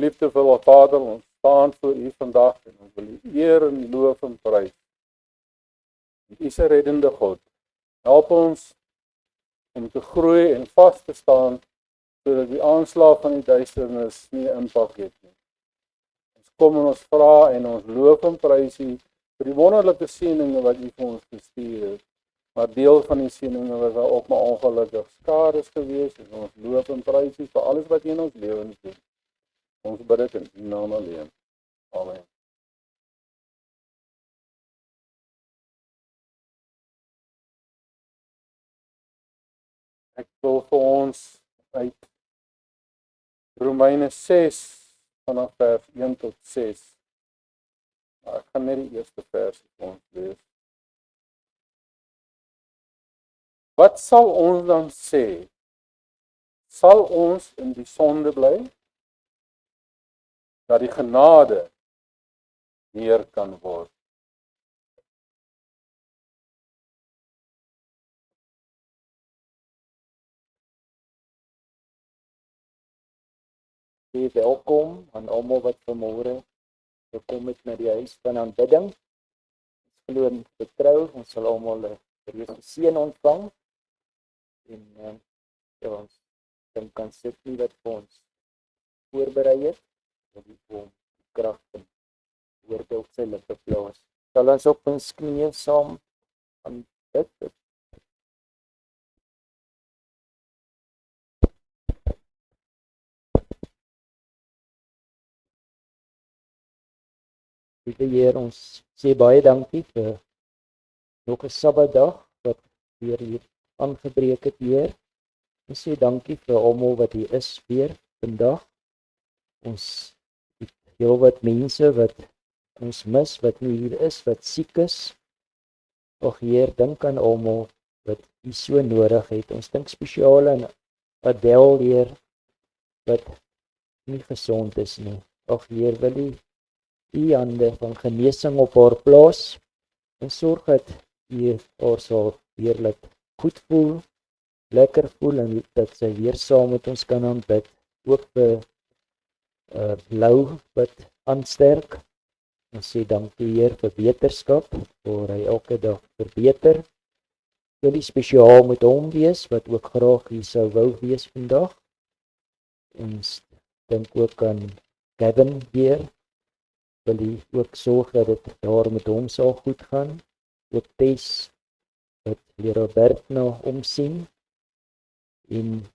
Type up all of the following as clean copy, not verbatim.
Liefdevolle Vader, ons staan voor U vandag en ons wil U eer en loof en prys. U is 'n reddende God. Help ons om te groei en vas te staan sodat die aanslag van die duisternis nie impak het nie. Ons kom en ons vra en ons loof en prys U vir die wonderlike seëninge wat U vir ons gestuur het. Maar deel van die seëninge was daar ook maar ongelukkig skades gewees en ons loof en prys U vir alles wat U in ons lewens doen. Ons bid dit in U naam alleen. Amen. Ek wil vir ons uit Romeine 6 vanaf vers 1 tot 6. Maar ek gaan net die eerste vers vir ons lees. Wat sal ons dan sê? Sal ons in die sonde bly? Dat die genade meer kan word. Welkom aan almal wat vanmôre gekom het na die huis van aanbidding. Ons glo en vertrou, ons sal almal 'n reuse seën ontvang. En ons kan sit nie wat vir ons voorberei het, dat die kom krag en woorde op sy lippe plaas. Sal ons op ons knieë saam aanbid. Liewe Heer, ons sê baie dankie vir nog 'n Sabbatdag wat weer hier aangebreek het, Heer. Ons sê dankie vir almal wat hier is weer vandag. Ons het heelwat mense wat ons mis, wat nie hier is, wat siek is. Ag Heer, dink aan almal wat U so nodig het. Ons dink spesiaal aan Adel, Heer, wat nie gesond is nie. Ag Heer, wil U hande van genesing op haar plaas en sorg dat U haar sal weer laat goed voel, lekker voel en dat sy weer saam met ons kan aanbid. Ook vir Lou wat aansterk. Ons sê dankie Heer vir beterskap, waar hy elke dag verbeter. Wil U spesiaal met hom wees, wat ook graag hier sou wou wees vandag. Ons dink ook aan Gavin Heer. Wil U ook sorg dat dit daar met hom sal goed gaan. Ook Tess, wat Robert nou omsien. En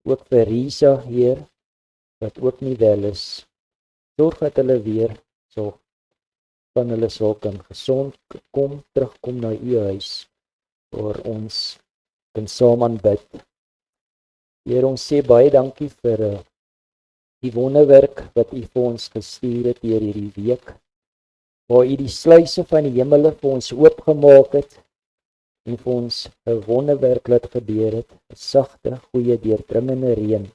ook vir Risa Heer, wat ook nie wel is. Sorg dat hulle weer sal van hulle sal kan gesond kom, terugkom na U huis, waar ons kan saam aanbid. Heer, ons sê baie dankie vir die wonderwerk wat U vir ons gestuur het deur hierdie week, waar U die sluise van die hemele vir ons oopgemaak het, en vir ons 'n wonderwerk laat gebeur het, 'n sagte, goeie, deurdringende reën.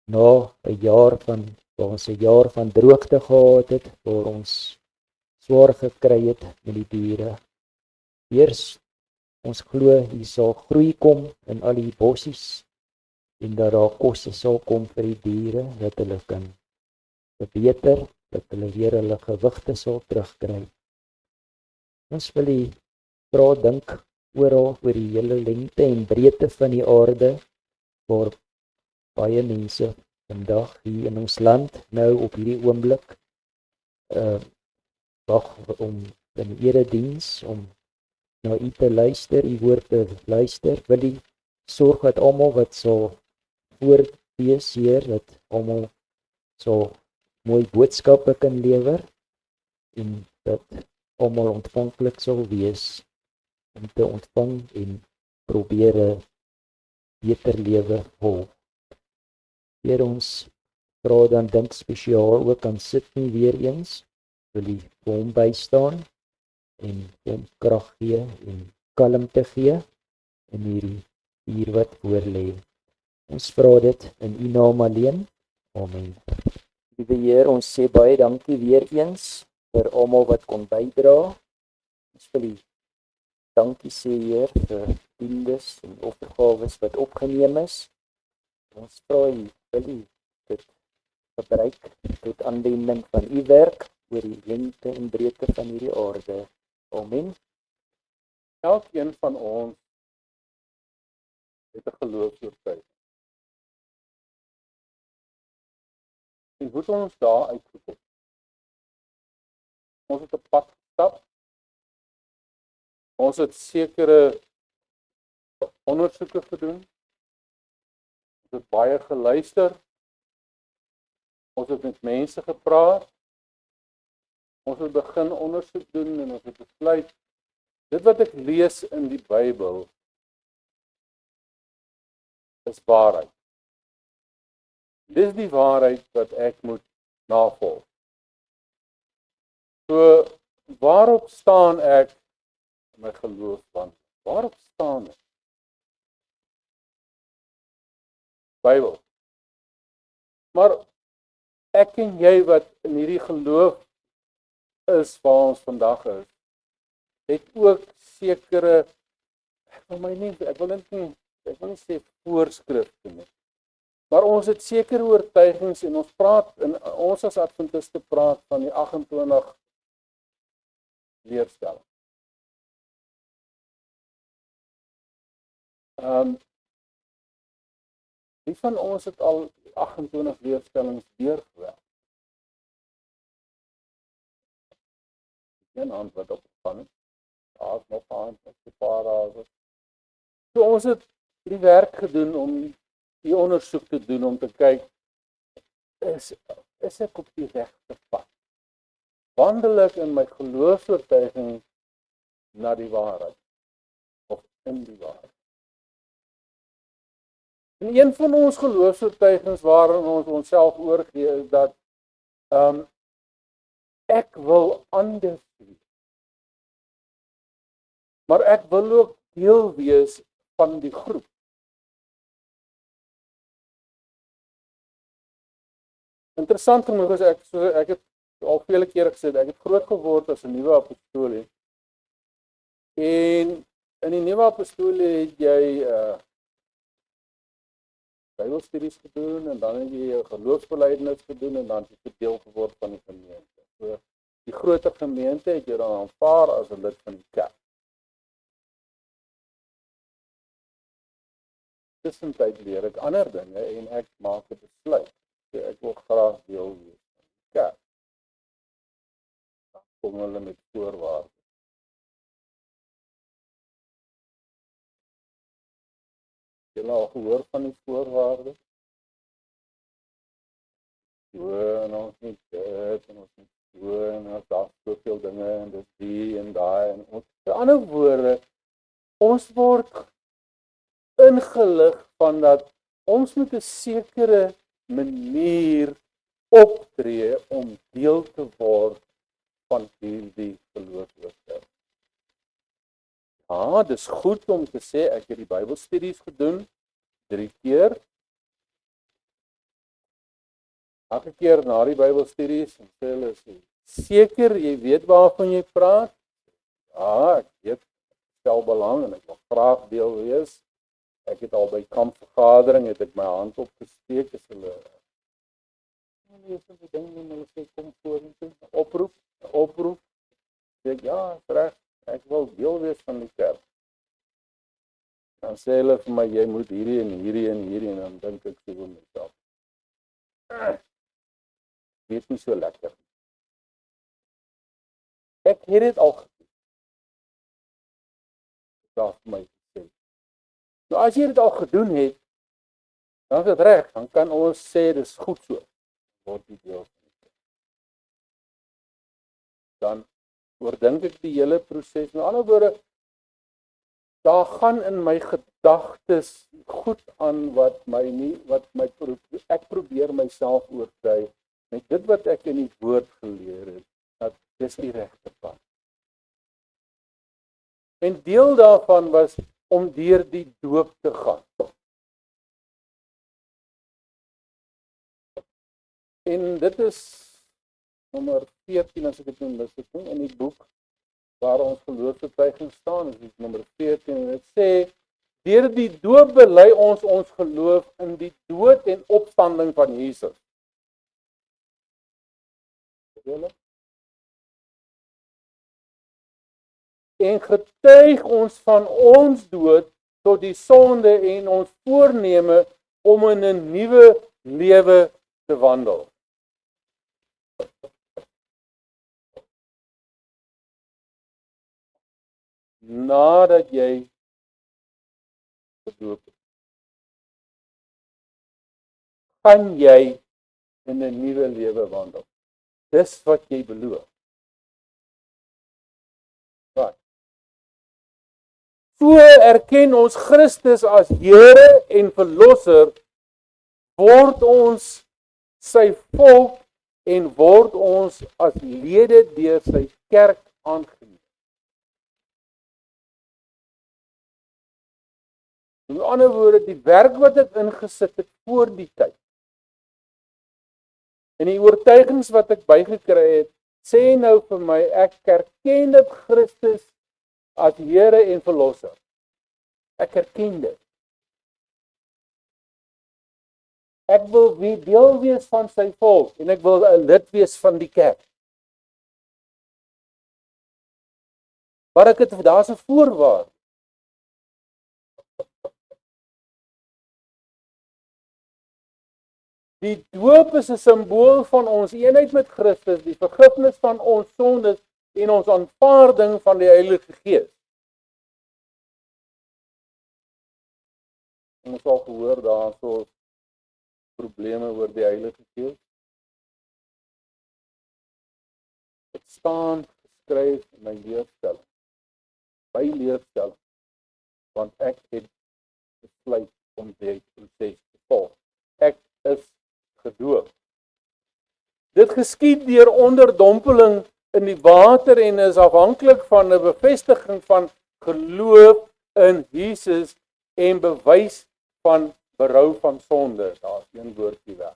Na 'n jaar waar ons 'n jaar van droogte gehad het, waar ons swaar gekry het met die diere. Eers, ons glo hier sal groei kom in al die bossies, en dat daar kosse sal kom vir die diere, dat hulle kan verbeter, dat hulle weer hulle gewigte sal terugkry. Ons wil U vra, dink oral oor die hele lengte en breedte van die aarde, waar baie mense vandag hier in ons land, nou op hierdie oomblik, wag om in erediens, om na U te luister, U woord te luister. Wil U sorg dat almal wat sal voorlees, Heer, dat almal sal mooi boodskappe kan lewer, en dat almal ontvanklik sal wees om te ontvang en probeer 'n beter lewe volg. Heer, ons vra dan, dink spesiaal ook aan Sydney weer eens, wil U vir hom bystaan en hom krag gee en kalmte gee in hierdie uur wat voorlê. Ons vra dit in U naam alleen. Amen. Liewe Heer, ons sê baie dankie weer eens vir almal wat kon bydra. Ons wil U dankie sê, Heer, vir tiendes en offergawes wat opgeneem is. Ons vra U, wil U dit gebruik tot aanwending van u werk oor die lengte en breedte van hierdie aarde. Amen. Elkeen van ons het 'n geloofsoortuiging. En hoe het ons daar uitgekom? Ons het 'n pad gestap. Ons het sekere ondersoeke gedoen. Ons het baie geluister. Ons het met mense gepraat. Ons het begin ondersoek doen en ons het besluit dit wat ek lees in die Bybel is waarheid. Dis die waarheid wat ek moet navolg. So, waarop staan ek in my geloofswandel? Waarop staan ek? Bybel. Maar ek en jy wat in hierdie geloof is waar ons vandag is, het ook sekere, ek wil nie sê voorskrifte nie, maar ons het sekere oortuigings en ons praat, en ons as Adventiste praat van die 28 leerstellings. Wie van ons het al 28 leerstellings deurgewerk? Geen hand wat opgestaan het. Daar is nog 'n hand, ek se paar daar. So ons het die werk gedoen om die ondersoek te doen om te kyk, is ek op die regte pad? Wandel ek in my geloofsoortuiging na die waarheid of in die waarheid? En een van ons geloofsoortuigings waarin ons onsself oorgee is dat ek wil anders wees. Maar ek wil ook deel wees van die groep. Interessant genoeg is ek het al vele kere gesê, ek het groot geword as 'n nuwe apostolie. En in die nuwe apostolie het jy Bybelstudies gedoen en dan het jy 'n geloofsbelijdenis gedoen en dan het jy deel geword van die gemeente. So die groter gemeente het jy dan aanvaar as 'n lid van die kerk. Tussentyd leer ek ander dinge en ek maak 'n besluit. So ek wil graag deel wees van die kerk. Dan kom hulle met voorwaardes. Jy het al gehoor van die voorwaardes? So, en ons moet dit, en ons moet so, en ons daar soveel dinge, en dis die, en daai, en ons. In ander woorde, ons word ingelig van dat ons met 'n sekere manier optree om deel te word van hierdie geloofswerk. Ja, dis goed om te sê ek het die Bybelstudies gedoen 3 keer. Elke keer na die Bybelstudies en sê hulle seker jy weet waarvan jy praat? Ja, ek weet, stel belang en ek wil graag deel wees. Ek het al by kampvergadering het ek my hand opgesteek as hulle hulle sê kom vorentoe, oproep. Sê ja, reg, ek wil deel wees van die kerk. Dan sê hulle vir my jy moet hierdie en dan dink ek so vir myself. Dit is so lekker. Ek het dit al gedoen. Dat vir my sê. Nou as jy dit al gedoen het, dan is dit reg, dan kan ons sê dis goed so. Word die deel van die kerk. Dan oordink ek die hele proses. Met ander woorde, daar gaan in my gedagtes goed aan ek probeer myself oortuig met dit wat ek in die woord geleer het, dat dis die regte pad. En deel daarvan was om deur die doop te gaan. En dit is nommer 14 as ek dit nou mis het in die boek waar ons geloofsbetuiging staan, is nommer 14 en dit sê deur die doop bely ons geloof in die dood en opstanding van Jesus. julle? En getuig ons van ons dood tot die sonde en ons voorneme om in 'n nuwe lewe te wandel. Nadat jy gedoop is, gaan jy in 'n nuwe lewe wandel. Dis wat jy beloof. Wat? So erken ons Christus as Here en Verlosser, word ons sy volk en word ons as lede deur sy kerk aangeneem. In ander woorde, die werk wat ek ingesit het voor die tyd, en die oortuigings wat ek bygekry het, sê nou vir my, ek erken dit Christus as Here en Verlosser. Ek erken dit. Ek wil deel wees van sy volk en ek wil 'n lid wees van die kerk. Maar daar's 'n voorwaarde. Die doop is 'n simbool van ons eenheid met Christus, die vergifnis van ons sondes en ons aanvaarding van die Heilige Gees. Ons al gehoor daarso probleme oor die Heilige Gees. Dit staan geskryf in my leerstelling. By leerstelling, want ek het besluit om die proses te volg. Ek is gedoop. Dit geskied deur onderdompeling in die water en is afhanklik van 'n bevestiging van geloof in Jesus en bewys van berou van sonde. Daar's een woordjie weg.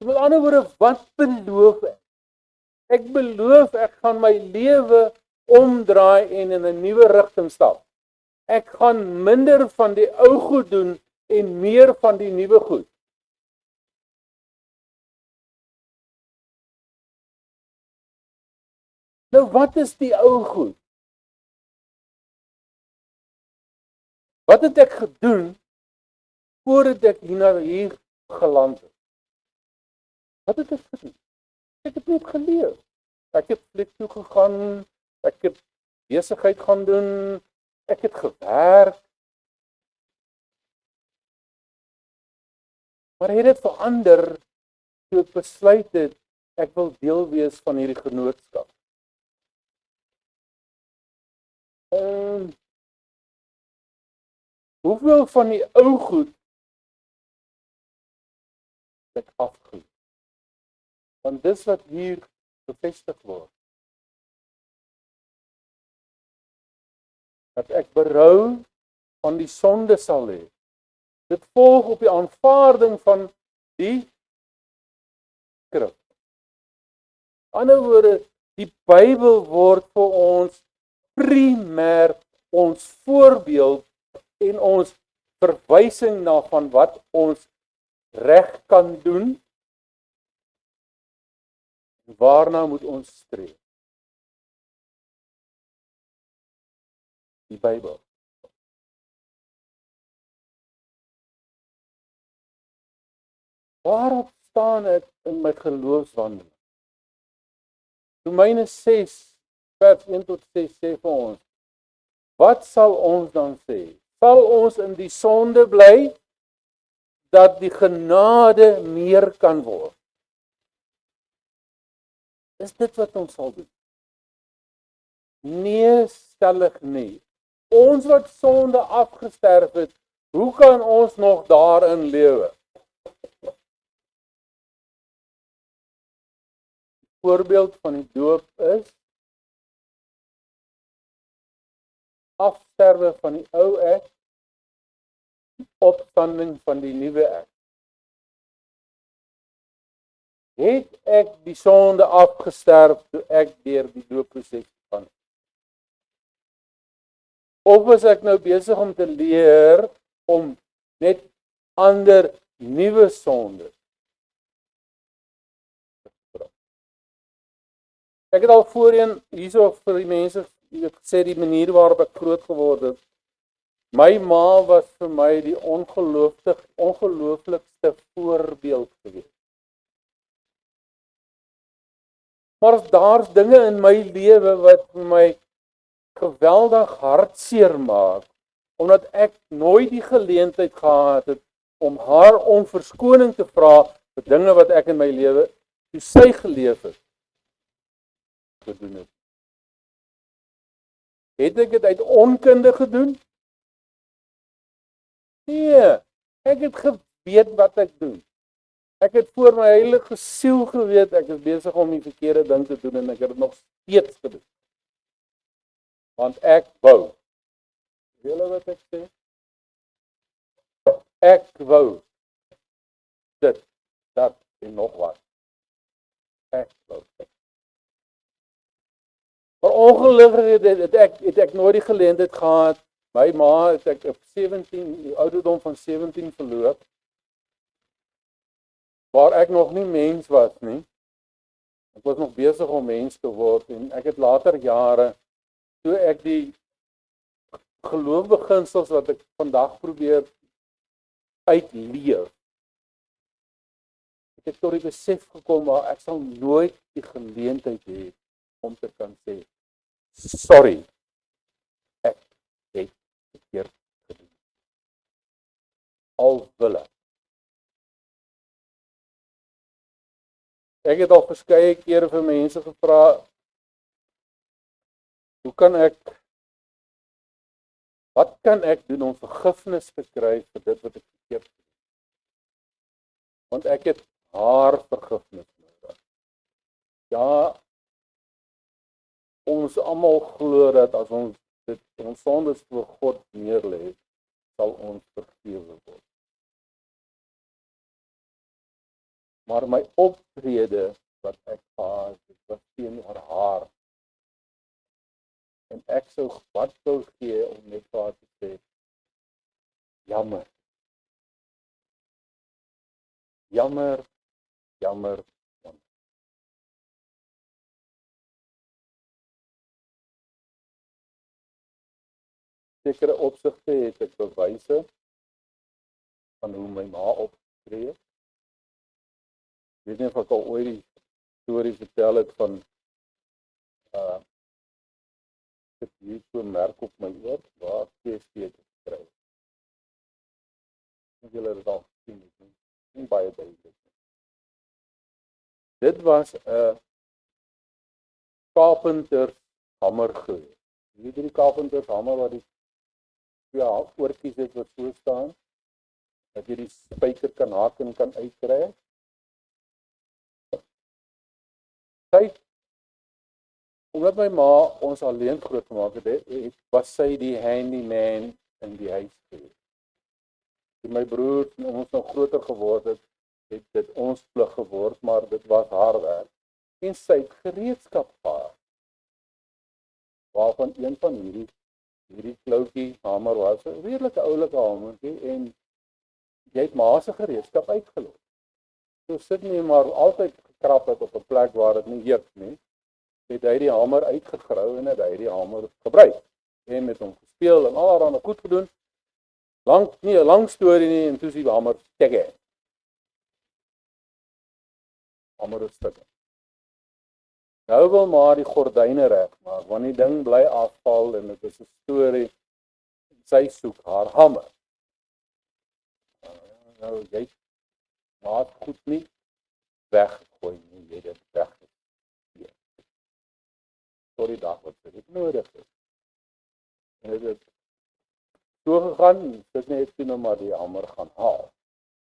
Met ander woorde, wat beloof ek? Ek beloof ek gaan my lewe omdraai en in 'n nuwe rigting stap. Ek gaan minder van die ou goed doen en meer van die nuwe goed. Nou wat is die ou goed? Wat het ek gedoen voordat ek hier geland het? Wat het ek gedoen? Ek het net geleef. Ek het plek toe gegaan, ek het besigheid gaan doen, ek het gewerk. Maar het dit verander toe ek besluit het ek wil deel wees van hierdie genootskap. Hoeveel van die ou goed het ek afgegooi? Want dis wat hier bevestig word. Dat ek berou van die sonde sal hê. Dit volg op die aanvaarding van die skrif. Aan die ander woorde, die Bybel word vir ons primêr ons voorbeeld en ons verwysing na van wat ons reg kan doen. Waarna moet ons streef? Die Bybel. Waarop staan ek in my geloofswandeling? Romeine 6 vers 1 tot 6 sê vir ons: wat sal ons dan sê? Sal ons in die sonde bly dat die genade meer kan word? Is dit wat ons sal doen? Nee, stellig nie. Ons wat sonde afgesterf het, hoe kan ons nog daarin lewe? Voorbeeld van die doop is afsterwe van die ou ek, opstanding van die nuwe ek. Het ek die sonde afgesterf toe ek deur die doopproses gegaan het? Of is ek nou besig om te leer om net ander nuwe sondes Ek het al voorheen hierso vir die mense gesê die manier waarop ek groot geword het. My ma was vir my die ongelooflikste voorbeeld gewees. Maar daar's dinge in my lewe wat vir my geweldig hartseer maak, omdat ek nooit die geleentheid gehad het om haar om verskoning te vra vir dinge wat ek in my lewe toe sy geleef het gedoen het. Het ek dit uit onkunde gedoen? Nee, ek het geweet wat ek doen. Ek het voor my heilige siel geweet ek is besig om die verkeerde ding te doen en ek het dit nog steeds gedoen. Want ek wou. Weet julle wat ek sê? Ek wou dit, dat en nog wat. Ek wou dit. Maar ongelukkig het ek nooit die geleentheid gehad. My ma het ek op 17, ouderdom van 17 verloor. Waar ek nog nie mens was nie. Ek was nog besig om mens te word en ek het later jare toe ek die geloofbeginsels wat ek vandag probeer uitleef. Ek het tot die besef gekom maar ek sal nooit die geleentheid hê om te kan sê sorry. Ek het verkeerd gedoen. Al wil ek. Ek het al verskeie kere vir mense gevra, wat kan ek doen om vergifnis te kry vir dit wat ek verkeerd gedoen het? Want ek het haar vergifnis nodig. Ja, ons almal glo dat as ons ons sondes voor God neerlê, sal ons vergewe word. Maar my optrede wat ek gehad het, was teenoor haar. En ek sou wat wou gee om net vir haar te sê, jammer. Jammer, jammer, jammer. Sekere opsigte het ek bewyse van hoe my ma opgetree het. Ek weet nie of ek al ooit die storie vertel het van ek het hier so 'n merk op my oor waar PSP het gekry. Ek julle dit al gesien het, nie baie duidelik. Dit was 'n carpenter hamer geweest. Weet jy die carpenter hamer wat die oortjies het wat so staan, dat jy die spyker kan haak en kan uitkry. Omdat my ma ons alleen groot gemaak het, was sy die handyman in die huis geweest. Toe my broer en ons nog groter geword het, het dit ons plig geword, maar dit was haar werk. En sy het gereedskap gehad. Waarvan een van hierdie kloutjie hamer was, 'n redelike oulike hamertjie, en jy het ma se gereedskap uitgelos. So sit nie maar altyd gekrap het op 'n plek waar dit nie juk nie. Het hy die hamer uitgegrou en het hy die hamer gebruik. En met hom gespeel en allerlei goed gedoen. Nie 'n lang storie nie, en toe is die hamer stekke. Hamer is stukke. Nou wil maar die gordyne regmaak, want die ding bly afval en dit is 'n storie. Sy soek haar hamer. Nou jy maak goed nie weggooi nie, jy dit weg. Tot die dag wat dit nodig is. En dit het so gegaan, dit net toe nou maar die hamer gaan haal.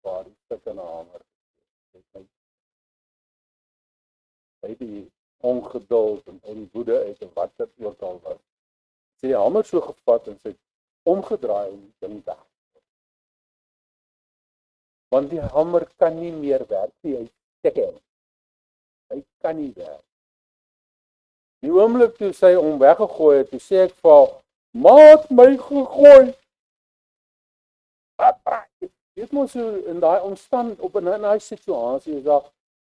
Waar die stukke na hamer. Hy die ongeduld en die woede uit en wat dit ook al was. Sy die hamer so gevat en sy omgedraai en die ding weg. Want die hamer kan nie meer werk nie, hy steek. Hy kan nie werk. Die oomblik toe sy hom weggegooi het, toe sê ek vir haar, "Maat my gegooi." Dit moet so in daai omstand op 'n situasie is daar,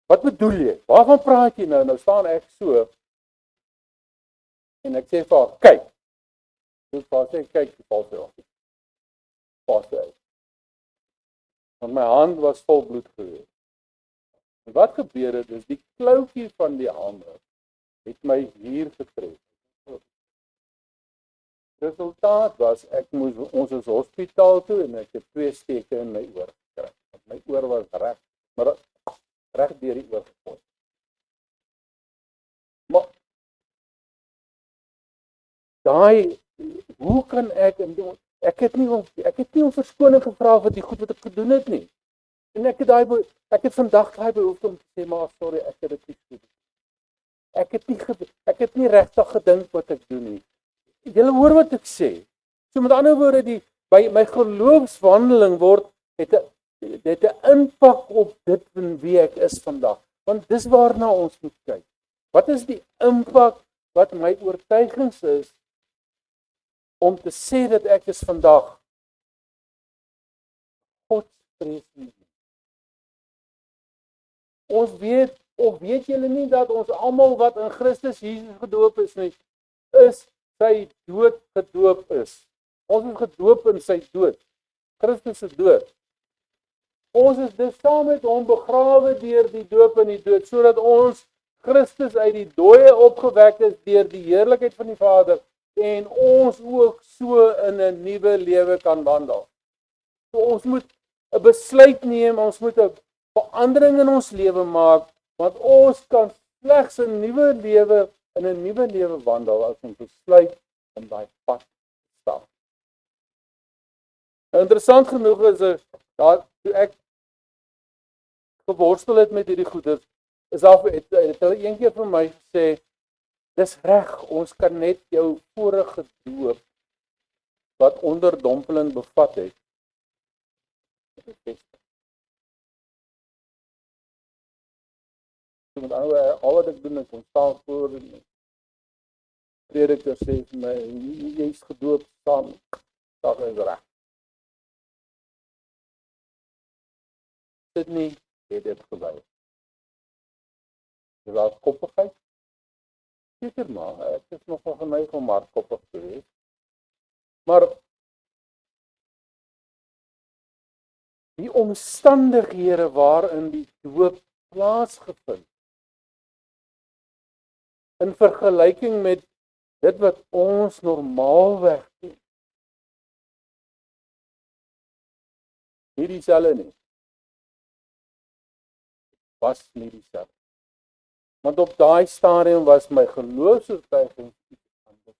wat bedoel jy? Waarvan praat jy nou? Nou staan ek so En ek sê vir haar, kyk. Toe vir haar sê, kyk, die val sy af. Val sy uit. Want my hand was vol bloed gewees. En wat gebeur het, is die kloutjie van die hamer het my hier getref. Resultaat was, ons is hospitaal toe en ek het 2 steke in my oor gekry. Want my oor was reg, maar reg deur die oor gekom. Maar daai, hoe kan ek het nie om verskoning gevra vir die goed wat ek gedoen het nie. En ek het vandag daai behoefte om te sê, maar sorry, ek het dit nie gedoen. Ek het nie regtig gedink wat ek doen nie. Julle hoor wat ek sê. So met ander woorde, by my geloofswandeling het 'n impak op dit van wie ek is vandag. Want dis waarna ons moet kyk. Wat is die impak wat my oortuigings is om te sê dat ek is vandag Godsvreesende. Ons weet, of weet julle nie dat ons almal wat in Christus Jesus gedoop is nie, is sy dood gedoop is. Ons is gedoop in sy dood. Christus se dood. Ons is dus saam met hom begrawe deur die doop in die dood, sodat ons Christus uit die dooie opgewek is deur die heerlikheid van die Vader en ons ook so in 'n nuwe lewe kan wandel. So ons moet 'n besluit neem, ons moet 'n verandering in ons lewe maak, want ons kan slegs 'n nuwe lewe in 'n nuwe lewe wandel as ons besluit om daai pad te stap. Interessant genoeg is toe ek geworstel het met hierdie goeders, is het hulle een keer vir my gesê, dis reg, ons kan net jou vorige doop wat onderdompeling bevat het. So met ander woorde, al wat ek doen, ek kom staan voor en prediker sê vir my, jy's gedoop saam, dat is reg. Dit nie, het dit gewys. Is daar koppigheid? Seker maar, ek is nogal geneig om hardkoppig te wees. Maar die omstandighede waarin die doop plaasgevind, in vergelyking met dit wat ons normaalweg doen, nie dieselfde nie. Was nie dieselfde. Want op daai stadium was my geloofsoortuiging iets anders.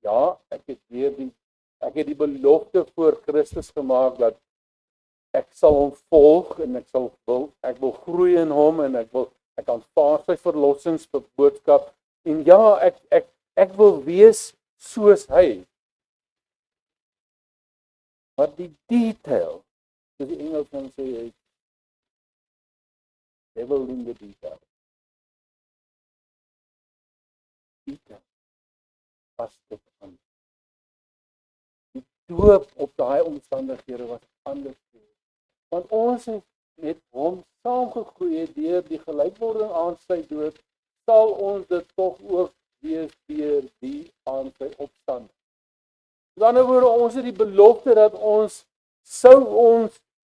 Ja, ek het die belofte voor Christus gemaak dat ek sal hom volg en ek wil groei in hom en ek aanvaar sy verlossingsboodskap en ja, ek wil wees soos hy. Maar die detail, soos die Engelsman sê, devil in the detail. Detail was dit anders. Die doop op daai omstandighede was anders. Want ons het met hom saamgegroei deur die gelykwording aan sy dood, sal ons dit tog ook wees deur die aan sy opstanding. Met ander woorde, ons het die belofte dat ons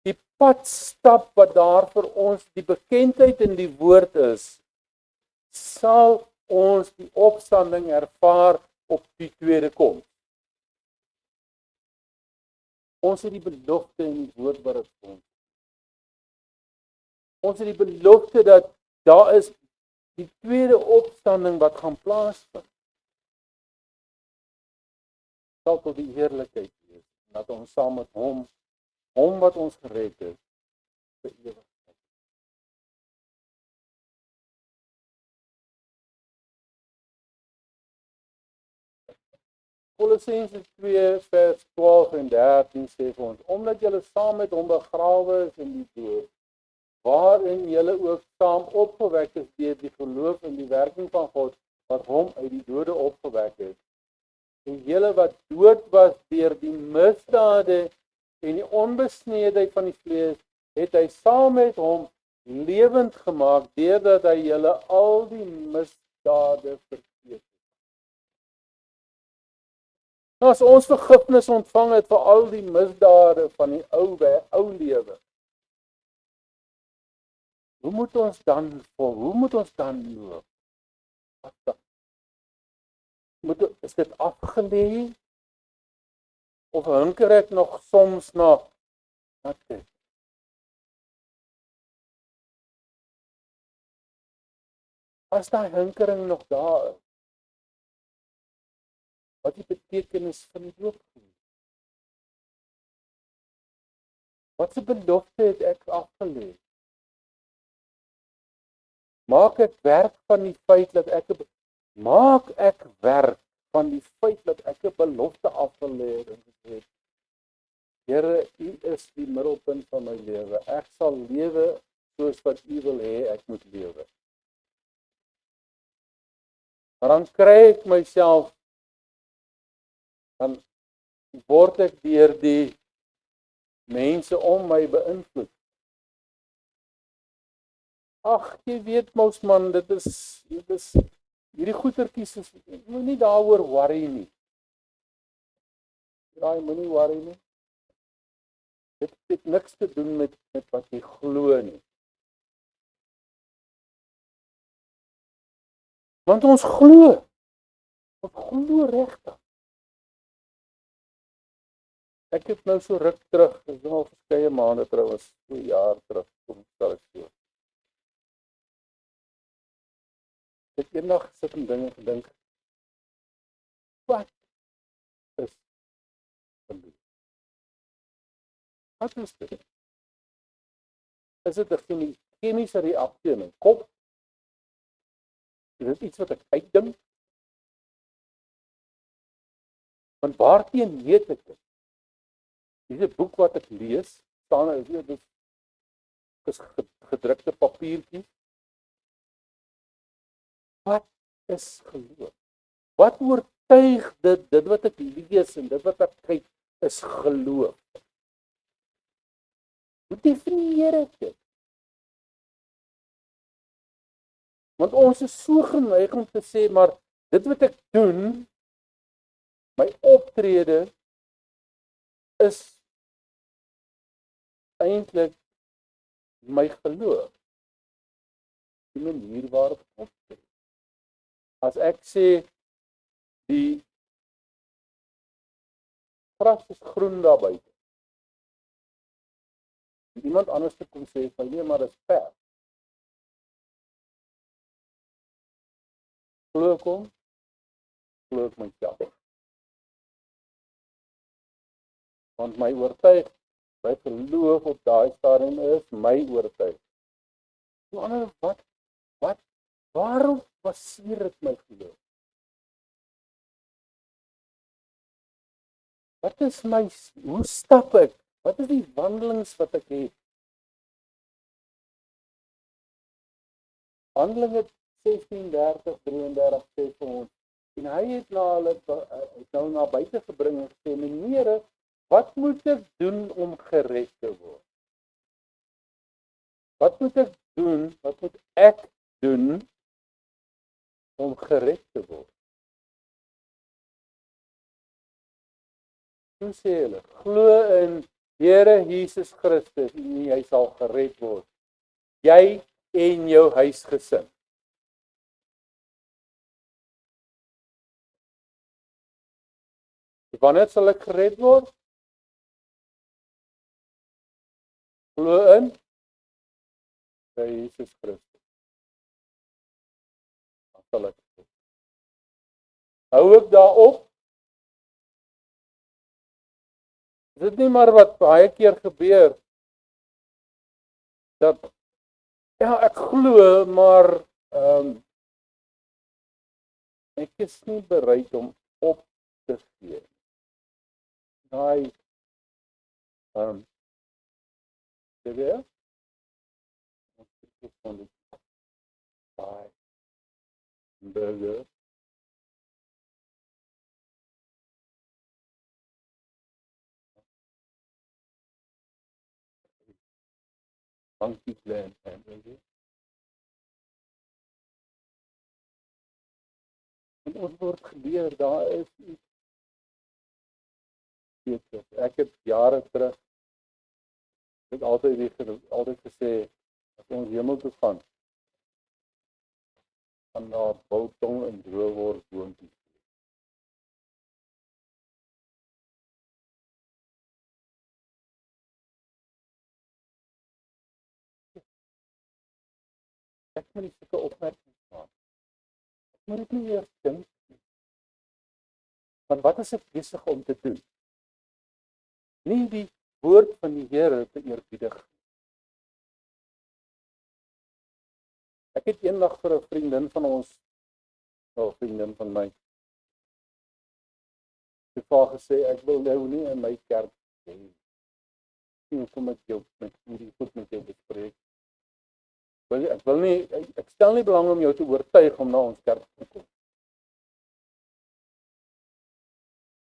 die pad stap wat daar vir ons die bekendheid in die woord is, sal ons die opstanding ervaar op die tweede koms. Ons het die belofte in die woord wat dit ons. Ons het die belofte dat daar is die tweede opstanding wat gaan plaasvind. Sal tot die heerlikheid wees, dat ons saam met hom wat ons gered het, vir ewigheid. Kolossense 2 vers 12 en 13 sê vir ons, omdat julle saam met hom begrawe is in die dood, waarin julle ook saam opgewek is deur die geloof in die werking van God, wat hom uit die dode opgewek het. En julle wat dood was deur die misdade en die onbesneedheid van die vlees, het hy saam met hom lewend gemaak deurdat hy julle al die misdade vergeet. Nou as ons vergifnis ontvang het vir al die misdade van die ou lewe, hoe moet ons dan loop? Is dit afgelê? Of hunker ek nog soms na dit? As daai hinkering nog daar is, wat die betekenis van die doop is? Wat 'n belofte het ek afgelê? Maak ek werk van die feit dat ek 'n belofte afgelê het en gesê, Here, U is die middelpunt van my lewe. Ek sal lewe soos wat U wil hê ek moet lewe. Maar dan kry ek myself, dan word ek deur die mense om my beïnvloed. Ag, jy weet mos man, dit is hierdie goetertjies is moenie daaroor worry nie. Raai, moenie worry nie. Dit het niks te doen met wat jy glo nie. Want ons glo. Ons glo regtig. Ek het nou so ruk terug, dis al verskeie maande terug, 2 jaar terug, kom stel ek so. Ek het eendag gesit en dinge gedink. Wat is geloof? Wat is dit? Is dit 'n chemiese reaksie in my kop? Is dit iets wat ek uitdink? Want waarteen weet ek dit? Dis 'n boek wat ek lees, staan dit is gedrukte papiertjie. Wat is geloof? Wat oortuig dit wat ek lees en dit wat ek kyk is geloof? Hoe definieer ek dit? Want ons is so geneig om te sê, maar dit wat ek doen, my optrede is eintlik my geloof. Die manier waarop ek optree. As ek sê die gras is groen daar buite. Iemand anders te kom sê van nee, maar dit is pers. Glo ek myself. Want my oortuig, my geloof op daai stadium is my oortuig. Die ander waarom baseer ek my geloof? Hoe stap ek? Wat is die wandelings wat ek het? Handelinge 16:30-33 sê vir ons, en hy het na buite gebring en gesê, meneer, wat moet ek doen om gered te word? Wat moet ek doen om gered te word? Hoe sê hulle? Glo in Here Jesus Christus en jy sal gered word. Jy en jou huisgesin. Wanneer sal ek gered word? Glo in Jesus Christus. Dan sal ek. Hou ek daarop? Is dit nie maar wat baie keer gebeur dat ja, ek glo, maar ek is nie bereid om op te gee. Daai weer ons van die burger monkey plan en weet jy. En ons word geleer, daar is iets beter. Ek het jare terug, ek het altyd gesê, as ons hemel toe gaan daar biltong en droëwors boontjies. Ek moet nie sulke opmerkings maak. Ek moet dit nie eers dink nie. Want wat is ek besig om te doen? Nie die woord van die Here te eerbiedig. Ek het eendag vir 'n vriendin van ons, 'n vriendin van my, gesê ek wil nou nie in my kerk hê. Kom ek jou met hierdie goed met jou bespreek. Ek wil nie, ek stel nie belang om jou te oortuig om na ons kerk te kom.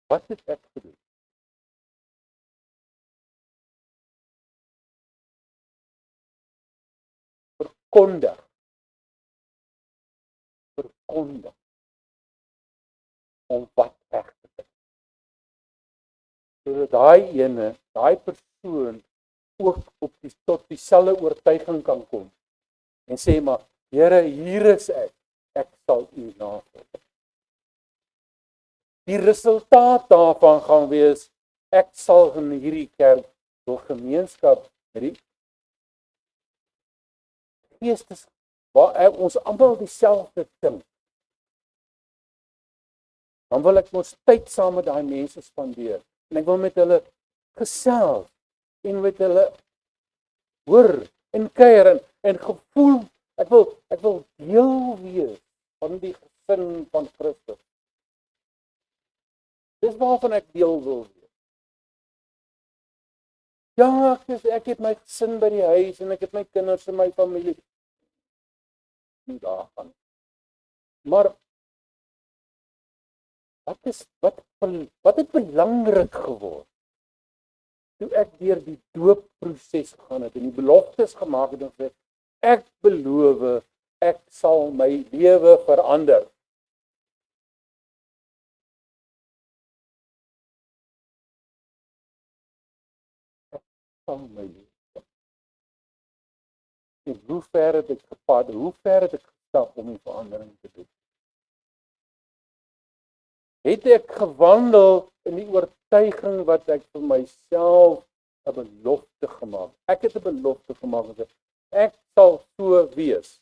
Wat het ek gedoen? Verkondig om wat reg te doen. Sodat daai persoon ook tot dieselfde oortuiging kan kom en sê maar, Here, hier is ek sal U navolg. Die resultaat daarvan gaan wees, ek sal in hierdie kerk wil gemeenskap met die geestes waar ons almal dieselfde ding. Dan wil ek ons tyd saam met daai mense spandeer en ek wil met hulle gesels en met hulle hoor en kuier en gevoel, ek wil deel wees van die gesin van Christus. Dis waarvan ek deel wil wees. Ja, ek het my gesin by die huis en ek het my kinders en my familie. Nie daarvan. Maar wat het belangrik geword? Toe ek deur die doopproses gegaan het en die beloftes gemaak het en gesê, ek beloof, ek sal my lewe verander. Ek sal my lewe. En hoe ver het ek gepad, hoe ver het ek gestap om die verandering te doen? Het ek gewandel in die oortuiging wat ek vir myself 'n belofte gemaak. Ek het 'n belofte gemaak en ek sal so wees.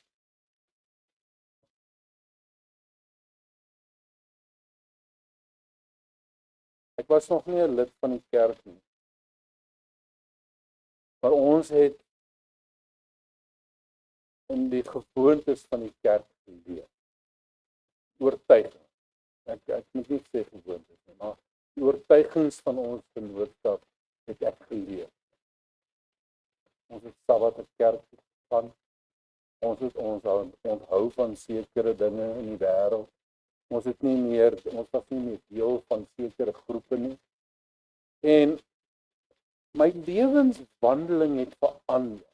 Ek was nog nie 'n lid van die kerk nie. Maar ons het in die gewoontes van die kerk geleef. Oortuiging. Ek moet nie sê gewoontes nie, maar die oortuigings van ons genootskap het ek geleef. Ons het Sabbat in kerk gegaan. Ons onthou van sekere dinge in die wêreld. Ons was nie meer deel van sekere groepe nie. En my lewenswandeling het verander.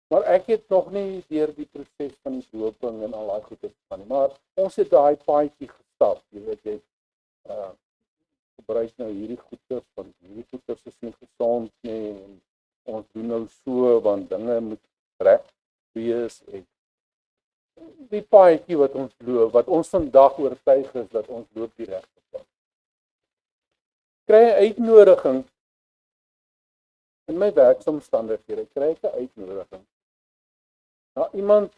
Maar ek het nog nie deur die proses van die dooping en al daai goeie gegaan nie. Maar ons het daai paadjie gestap. Jy weet jy gebruik nou hierdie goeie van hierdie goeie is nie gesond nie. En ons doen nou so want dinge moet reg wees en die paadjie wat ons loop, wat ons vandag oortuig is dat ons loop die regte pad. Kry 'n uitnodiging in my werksomstandighede, kry ek 'n uitnodiging na iemand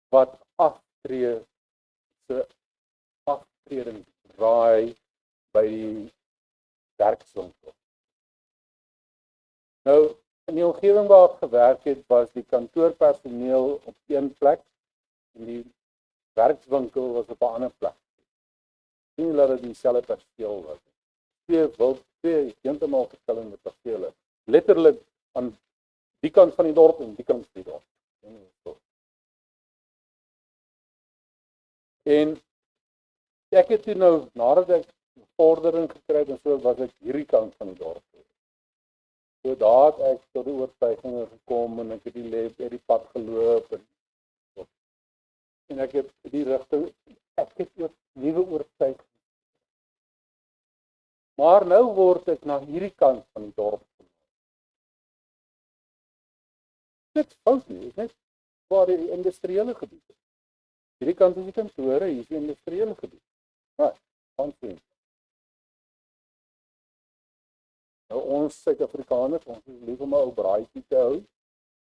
wat aftreding draai by die werkswinkel. Nou, in die omgewing waar ek gewerk het, was die kantoorpersoneel op een plek en die werkswinkel was op 'n ander plek. Nie laat dit dieselfde perseel was. Twee heeltemal verskillende persele. Letterlik aan die kant van die dorp en die kant van die dorp. En ek het toe nou, nadat ek vordering gekry het en so, was ek hierdie kant van die dorp. So daar het ek tot die oortuiging gekom en ek het die pad geloop en ek het die rigting, ek het ook nuwe oortuiging. Maar nou word ek na hierdie kant van die dorp gekom. Dit is fout nie, is net waar die industriële gebied is. Hierdie kant is die kantore, hier is die industriële gebied. Van sien. Nou ons Suid-Afrikaners, ons is lief om 'n ou braaitjie te hou.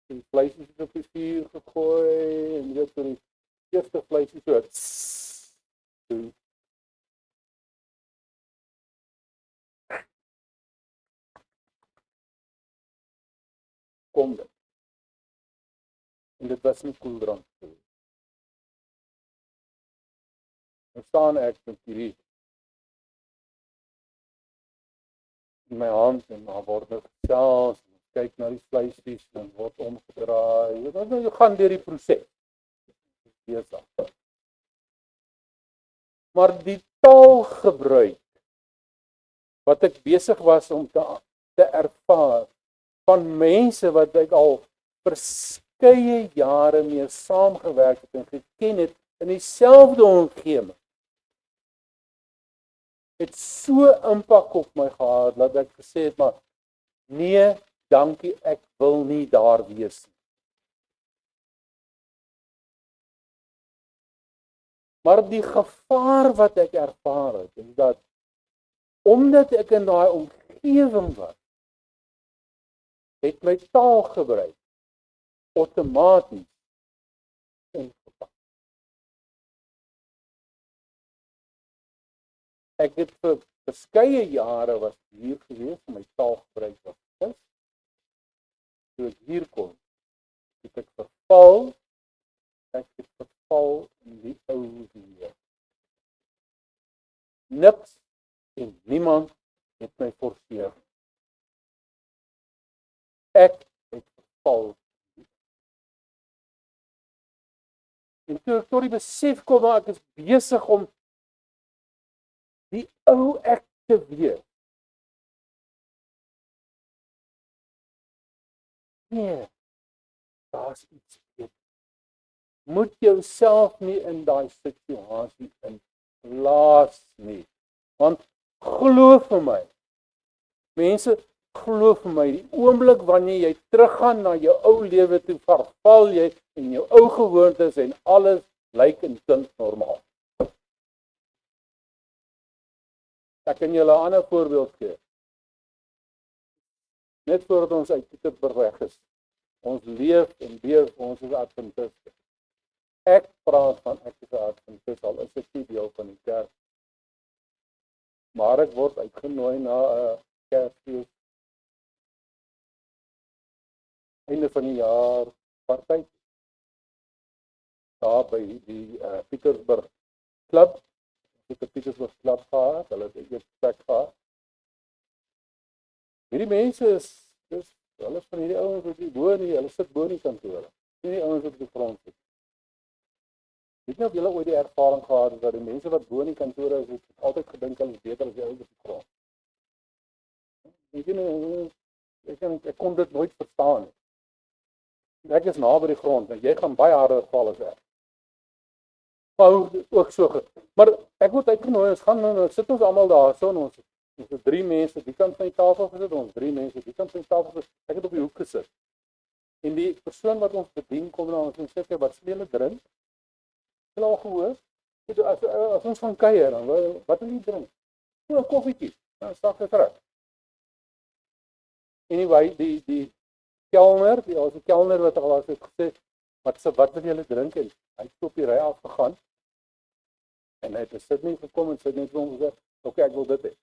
Die vleis is op die vuur gegooi en jy vir die eerste vleisie so doen. Kom dit. En dit was nie koeldrank nie. Dan staan ek met hierdie in my hand en dan word nou gesels, kyk na die vleisies en word omgedraai. Jy gaan deur die proses. Besig. Maar die taalgebruik wat ek besig was om te ervaar van mense wat ek al verskeie jare mee saamgewerk het en geken het in dieselfde omgewing, het so impak op my gehad dat ek gesê het, maar nee, dankie, ek wil nie daar wees nie. Maar die gevaar wat ek ervaar het, is dat omdat ek in daai omgewing was, het my taalgebruik outomaties ingepak. Ek het vir verskeie jare was hier gewees en my taalgebruik was gekis. Toe ek hier kom, het ek verval in die ou weer. Niks en niemand het my forceer. Ek het verval. En toe ek tot die besef kom, maar ek is besig om die ou ek te wees. Nee, daar's iets beter. Moet jouself nie in daai situasie inplaas nie. Want glo vir my, mense, glo vir my, die oomblik wanneer jy teruggaan na jou ou lewe toe, verval jy en jou ou gewoontes en alles lyk en klink normaal. Ek kan julle 'n ander voorbeeld gee. Net voordat ons uit Pietersburg weg is, ons leef en leef, ons is Adventiste. Ek praat van ek is 'n Adventist, al is ek nie deel van die kerk. Maar ek word uitgenooi na 'n kerkfees. Einde van die jaar, party. Daar by die Pietersburg klub. Ek het Pietersburg klub gehad, hulle het ek plek gehad. Hierdie mense hulle is van hierdie ouens wat hier bo nie, hulle sit bo in die kantore. Nie ouens wat op die grond sit. Weet nie of julle ooit die ervaring gehad het dat die mense wat bo in die kantore is, het altyd gedink hulle is beter as die ouens op die grond. Ek kon dit nooit verstaan nie. Ek is naby die grond en jy gaan baie harder val as ek. Ook so. Maar ek word uitgenooi, ons gaan nou sit ons almal daar so en ons is 3 mense die kant van die tafel gesit, ons 3 mense die kant van die tafel gesit. Ek het op die hoek gesit. En die persoon wat ons bedien kom na ons en sê wat sê julle drink? Het al gehoor? As ons van kuier dan wat wil jy drink? 'n Koffietjie. Dan stap ek terug. Anyway, die kelner, ons kelner wat al was het gesê, wat wil julle drink? En hy het op die ry afgegaan. En hy het sit nie gekom en sit net vir hom gesê, "Oké, ek wil dit hê."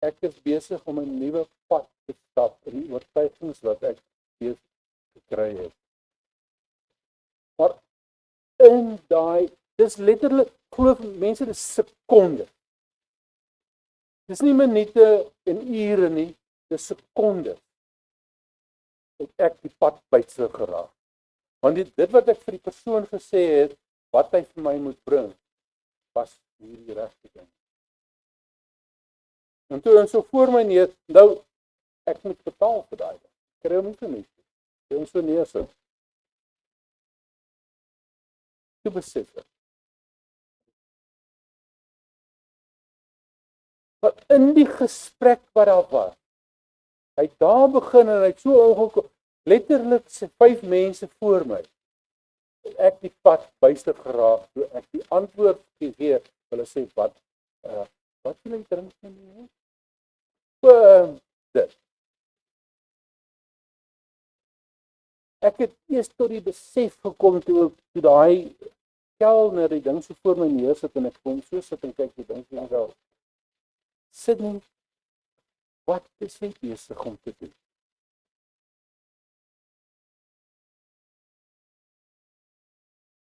Ek is besig om 'n nuwe pad te stap in die oortuigings wat ek besig gekry het. Maar in daai, dis letterlik, glo mense, dis sekondes. Dis nie minute en ure nie, dis sekondes. Het ek die pad bytse geraak. Want dit wat ek vir die persoon gesê het, wat hy vir my moet bring, was hierdie regte ding. En toe ons so voor my neer, nou, ek moet betaal vir daai. Ek kry hom nie vir niks. Jy ons so neersit. Toe besef ek. Maar in die gesprek wat daar was, hy het daar begin en hy het so ongekom, letterlik 5 mense voor my. Ek die pad byster geraak, toe ek die antwoord gegee, hulle sê, wat wil jy drink nie? Dit. Ek het eers tot die besef gekom, toe daai kelner die ding so voor my neersit, en ek kom so sit en kyk die ding vir myself. Sydney, wat is jy besig om te doen?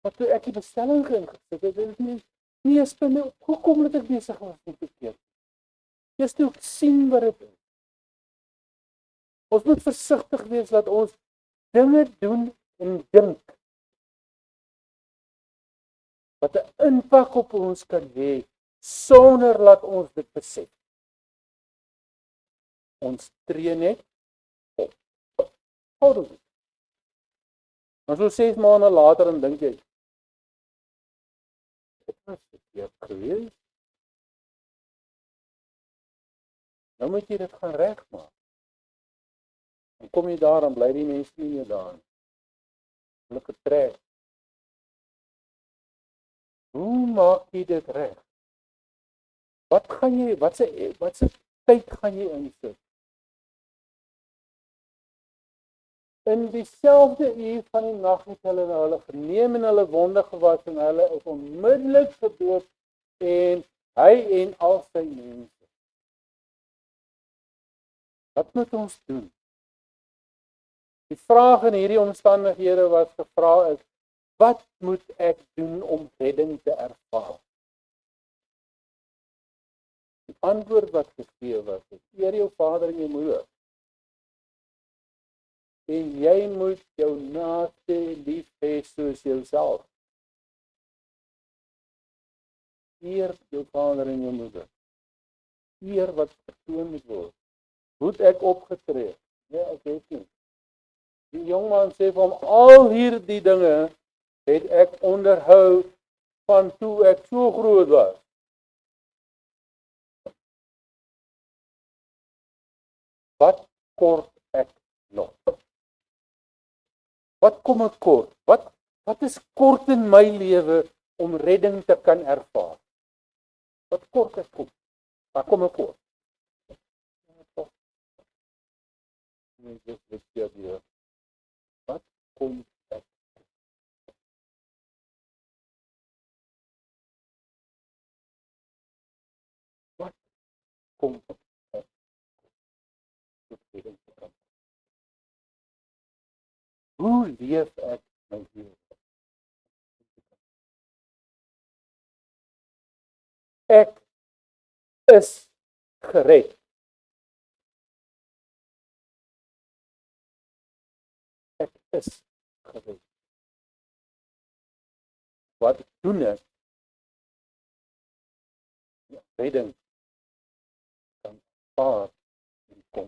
Maar toe ek die bestelling ingesit het, het nie eens by my opgekom dat ek besig was om te keer. Eers toe ek sien wat dit is. Ons moet versigtig wees dat ons dinge doen en dink wat 'n impak op ons kan hê, sonder dat ons dit besef. Ons tree net op. Hou dit. Maar so 6 maande later en dink jy, dit was verkeerd geweest. Nou moet jy dit gaan regmaak. En kom jy daar, dan bly die mense nie meer daar nie. Hulle getrek. Hoe maak jy dit reg? Wat se tyd gaan jy insit? In dieselfde uur van die nag het hulle geneem en hulle wonde gewas en hulle is onmiddellik gedoop en hy en al sy mense. Wat moet ons doen? Die vraag in hierdie omstandighede wat gevra is, wat moet ek doen om redding te ervaar? Die antwoord wat gegee was, is eer jou vader en jou moeder. En jy moet jou naaste lief hê soos jouself. Eer jou vader en jou moeder. Eer wat getoon moet word. Hoe het ek opgetree? Nee, ek weet nie. Die jongman sê vir hom, al hierdie dinge het ek onderhou van toe ek so groot was. Wat kort ek nog? Wat kom ek kort? Wat is kort in my lewe om redding te kan ervaar? Wat kort ek kom? Waar kom ek kort? Wat kom ek? Wat kom ek? Hoe leef ek my lewe? Ek is gered. Ek is gered. Wat doen ek? Redding kan paar kom.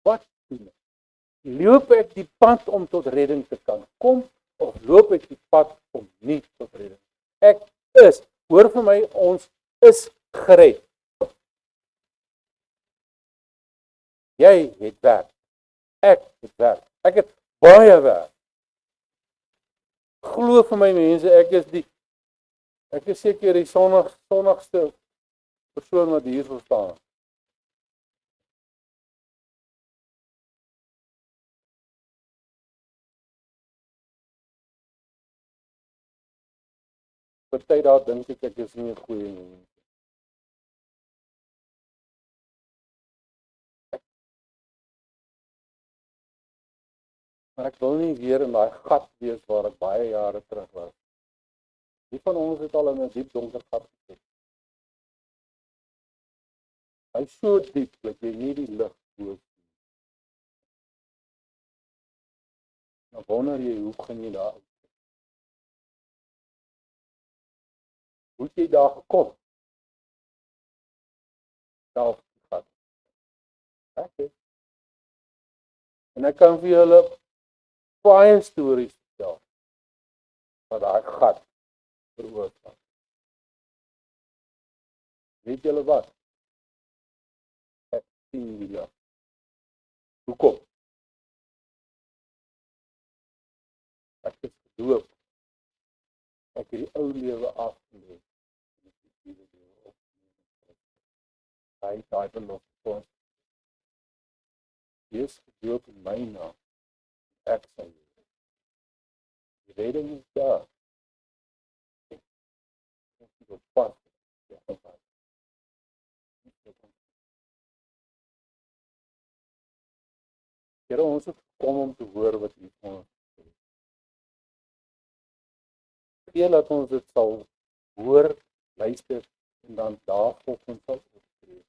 Wat doen ek? Loop ek die pad om tot redding te kan kom, of loop ek die pad om nie tot redding? Ek is, hoor vir my, ons is gered. Jy het werk. Ek het werk. Ek het baie werk. Glo vir my mense, ek is seker die sonnigste persoon wat hier sou staan. Party daar dink ek is nie 'n goeie mens. Maar ek wil nie weer in daai gat wees waar ek baie jare terug was. Wie van ons het al in 'n diep donker gat gesit? Hy is so diep dat jy nie die lig hoor. Nou wonder jy, hoe gaan jy daar? Hoe het jy daar gekom? Self Ek het. En ek kan vir julle baie stories vertel wat daai gat veroorsaak. Weet julle wat? Ek sien julle. Hoekom? Ek is gedoop. Ek het die ou lewe afgelê. En ek het die nuwe lewe opgeneem. Hy het daai belofte vir ons. Jy is gedoop in my naam. Ek sal lewe. Die redding is daar. Ek is op pad. Ja, op pad. Here, ons het gekom om te hoor wat U vir ons sê. Gee dat ons dit sal hoor, luister en dan daarvolgens sal optree.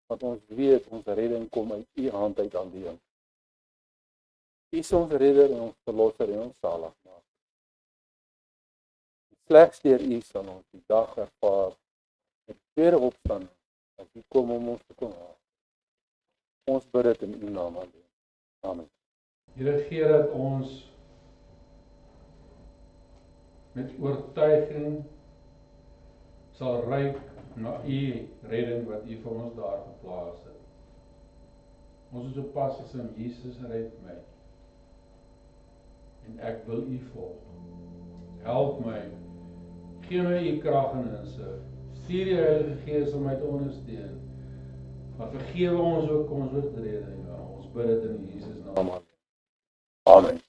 Want ons weet ons redding kom uit U hand uit alleen. U is ons redder en ons verlosser en ons zaligmaker. Slegs deur U sal ons die dag ervaar met tweede opstanding as U kom om ons te kom haal. Ons bid dit in U naam alleen. Amen. Here, gee dat ons met oortuiging sal ruik na U redding wat U vir ons daar geplaas het. Ons is op pas gesing, Jesus red my. En ek wil U volg. Help my. Gee my U krag en insig. Stuur die Heilige Gees om my te ondersteun. Maar vergewe ons ook ons oortredinge. Ons bid dit in Jesus naam. Amen.